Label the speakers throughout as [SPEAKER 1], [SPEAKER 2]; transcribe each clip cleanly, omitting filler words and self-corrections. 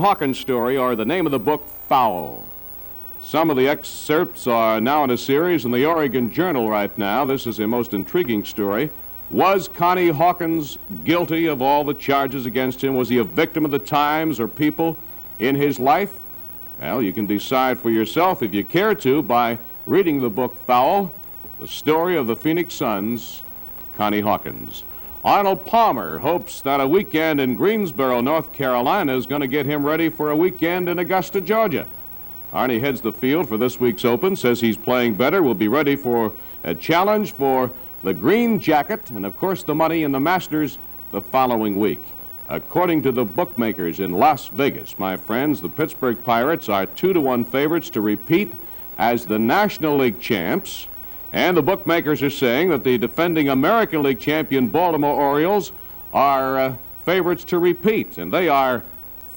[SPEAKER 1] Hawkins story, or the name of the book, Foul. Some of the excerpts are now in a series in the Oregon Journal right now. This is a most intriguing story. Was Connie Hawkins guilty of all the charges against him? Was he a victim of the times or people in his life? Well, you can decide for yourself if you care to by reading the book Foul, the story of the Phoenix Suns, Connie Hawkins. Arnold Palmer hopes that a weekend in Greensboro, North Carolina is going to get him ready for a weekend in Augusta, Georgia. Arnie heads the field for this week's Open, says he's playing better, will be ready for a challenge for the green jacket and, of course, the money in the Masters the following week. According to the bookmakers in Las Vegas, my friends, the Pittsburgh Pirates are 2-1 favorites to repeat as the National League champs. And the bookmakers are saying that the defending American League champion Baltimore Orioles are favorites to repeat, and they are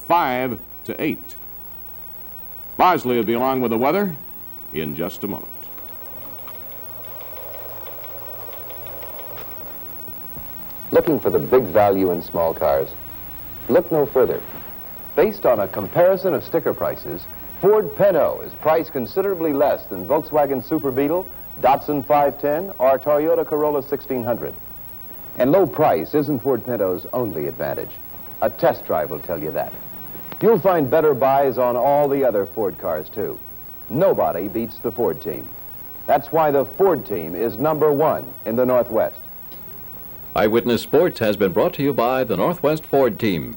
[SPEAKER 1] 5-8. Bosley will be along with the weather in just a moment.
[SPEAKER 2] Looking for the big value in small cars? Look no further. Based on a comparison of sticker prices, Ford Pinto is priced considerably less than Volkswagen Super Beetle, Datsun 510, or Toyota Corolla 1600. And low price isn't Ford Pinto's only advantage. A test drive will tell you that. You'll find better buys on all the other Ford cars, too. Nobody beats the Ford team. That's why the Ford team is #1 in the Northwest.
[SPEAKER 3] Eyewitness Sports has been brought to you by the Northwest Ford team.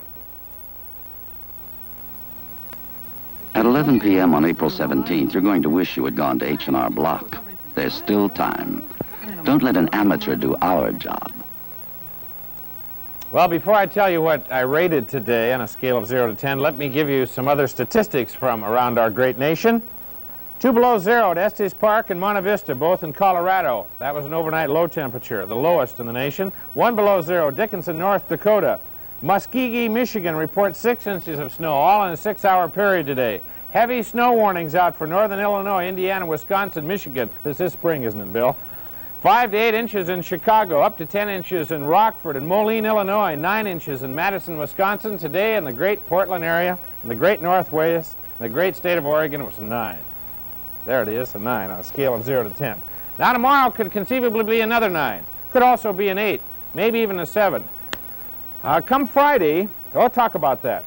[SPEAKER 4] At 11 p.m. on April 17th, you're going to wish you had gone to H&R Block. There's still time. Don't let an amateur do our job.
[SPEAKER 5] Well, before I tell you what I rated today on a scale of 0 to 10, let me give you some other statistics from around our great nation. 2 below 0 at Estes Park and Monte Vista, both in Colorado. That was an overnight low temperature, the lowest in the nation. 1 below 0, Dickinson, North Dakota. Muskogee, Michigan reports 6 inches of snow, all in a 6-hour period today. Heavy snow warnings out for northern Illinois, Indiana, Wisconsin, Michigan. This is spring, isn't it, Bill? 5 to 8 inches in Chicago, up to 10 inches in Rockford and Moline, Illinois, 9 inches in Madison, Wisconsin. Today in the great Portland area, in the great Northwest, in the great state of Oregon, it was a 9. There it is, a 9 on a scale of 0 to 10. Now tomorrow could conceivably be another 9. Could also be an 8, maybe even a 7. Come Friday, we'll talk about that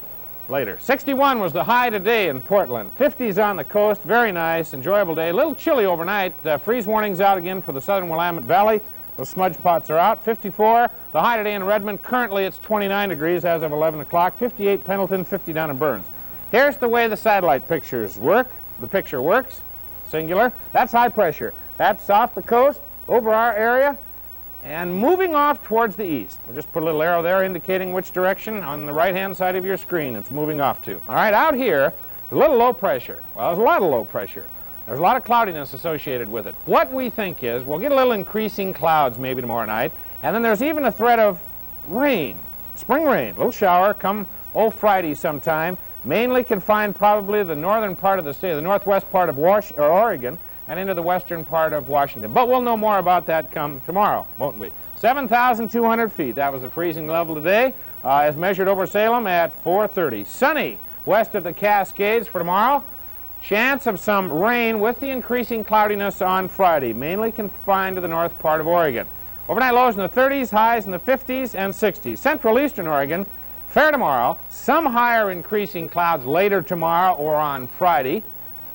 [SPEAKER 5] later. 61 was the high today in Portland. 50s on the coast, very nice, enjoyable day. A little chilly overnight. Freeze warnings out again for the southern Willamette Valley. Those smudge pots are out. 54, the high today in Redmond. Currently it's 29 degrees as of 11 o'clock. 58 Pendleton, 50 down in Burns. Here's the way the satellite pictures work. The picture works, singular. That's high pressure. That's off the coast, over our area, and moving off towards the east. We'll just put a little arrow there indicating which direction on the right-hand side of your screen it's moving off to. All right, out here, a little low pressure. Well, there's a lot of low pressure. There's a lot of cloudiness associated with it. What we think is we'll get a little increasing clouds maybe tomorrow night, and then there's even a threat of rain, spring rain, a little shower come Friday sometime, mainly confined probably the northern part of the state, the northwest part of Oregon, and into the western part of Washington. But we'll know more about that come tomorrow, won't we? 7,200 feet. That was the freezing level today, as measured over Salem at 4:30. Sunny west of the Cascades for tomorrow. Chance of some rain with the increasing cloudiness on Friday, mainly confined to the north part of Oregon. Overnight lows in the 30s, highs in the 50s and 60s. Central eastern Oregon, fair tomorrow. Some higher increasing clouds later tomorrow or on Friday.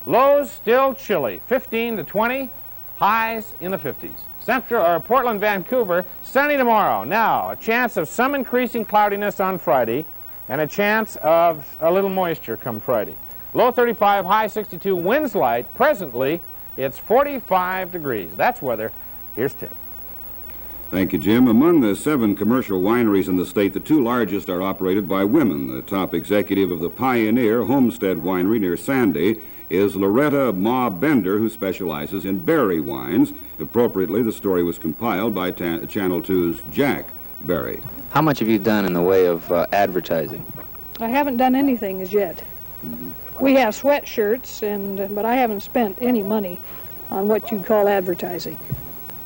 [SPEAKER 5] Lows still chilly, 15 to 20, highs in the 50s. Central or Portland, Vancouver, sunny tomorrow. Now, a chance of some increasing cloudiness on Friday and a chance of a little moisture come Friday. Low 35, high 62, winds light. Presently, it's 45 degrees. That's weather. Here's Ted.
[SPEAKER 6] Thank you, Jim. Among the 7 commercial wineries in the state, the 2 largest are operated by women. The top executive of the Pioneer Homestead Winery near Sandy is Loretta Ma Bender, who specializes in berry wines. Appropriately, the story was compiled by Channel 2's Jack Berry.
[SPEAKER 7] How much have you done in the way of advertising?
[SPEAKER 8] I haven't done anything as yet. We have sweatshirts, but I haven't spent any money on what you'd call advertising.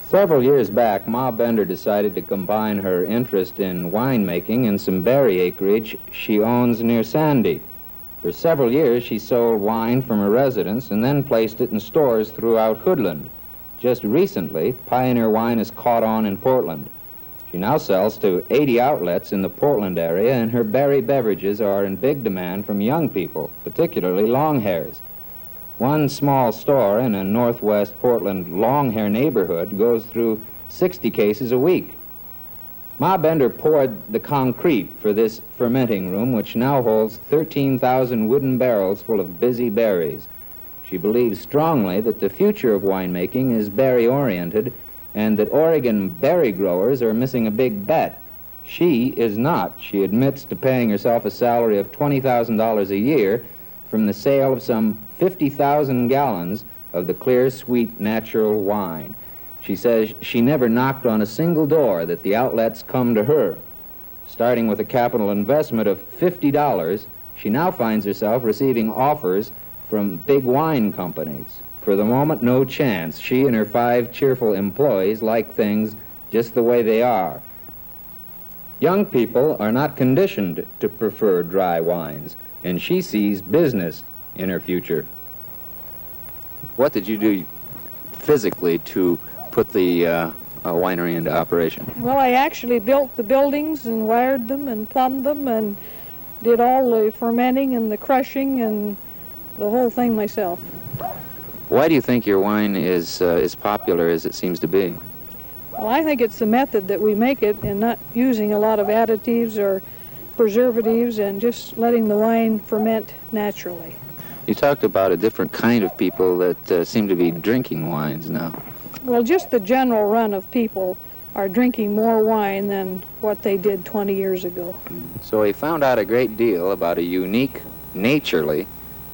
[SPEAKER 7] Several years back, Ma Bender decided to combine her interest in winemaking and some berry acreage she owns near Sandy. For several years, she sold wine from her residence and then placed it in stores throughout Hoodland. Just recently, Pioneer Wine has caught on in Portland. She now sells to 80 outlets in the Portland area, and her berry beverages are in big demand from young people, particularly long hairs. One small store in a northwest Portland long hair neighborhood goes through 60 cases a week. Ma Bender poured the concrete for this fermenting room, which now holds 13,000 wooden barrels full of busy berries. She believes strongly that the future of winemaking is berry-oriented and that Oregon berry growers are missing a big bet. She is not. She admits to paying herself a salary of $20,000 a year from the sale of some 50,000 gallons of the clear, sweet, natural wine. She says she never knocked on a single door, that the outlets come to her. Starting with a capital investment of $50, she now finds herself receiving offers from big wine companies. For the moment, no chance. She and her 5 cheerful employees like things just the way they are. Young people are not conditioned to prefer dry wines, and she sees business in her future. What did you do physically to put the winery into operation?
[SPEAKER 8] Well, I actually built the buildings and wired them and plumbed them and did all the fermenting and the crushing and the whole thing myself.
[SPEAKER 7] Why do you think your wine is as popular as it seems to be?
[SPEAKER 8] Well, I think it's the method that we make it and not using a lot of additives or preservatives and just letting the wine ferment naturally.
[SPEAKER 7] You talked about a different kind of people that seem to be drinking wines now.
[SPEAKER 8] Well, just the general run of people are drinking more wine than what they did 20 years ago.
[SPEAKER 7] So he found out a great deal about a unique, naturally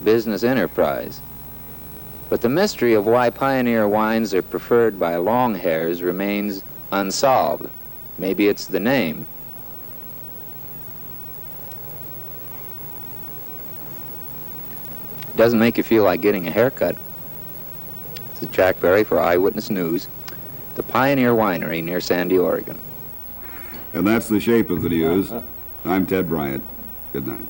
[SPEAKER 7] business enterprise. But the mystery of why Pioneer wines are preferred by long hairs remains unsolved. Maybe it's the name. Doesn't make you feel like getting a haircut. This is Jack Berry for Eyewitness News, the Pioneer Winery near Sandy, Oregon.
[SPEAKER 6] And that's the shape of the news. I'm Ted Bryant. Good night.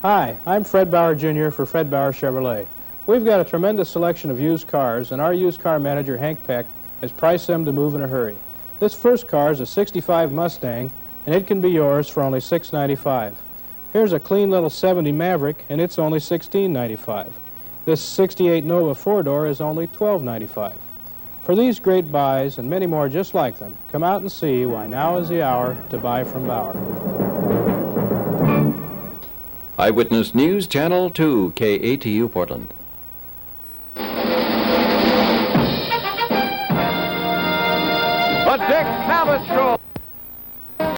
[SPEAKER 9] Hi, I'm Fred Bauer Jr. for Fred Bauer Chevrolet. We've got a tremendous selection of used cars, and our used car manager, Hank Peck, has priced them to move in a hurry. This first car is a '65 Mustang, and it can be yours for only $695. Here's a clean little '70 Maverick, and it's only $1695. This '68 Nova 4-door is only $1295. For these great buys and many more just like them, come out and see why now is the hour to buy from Bauer.
[SPEAKER 3] Eyewitness News, Channel 2, KATU, Portland.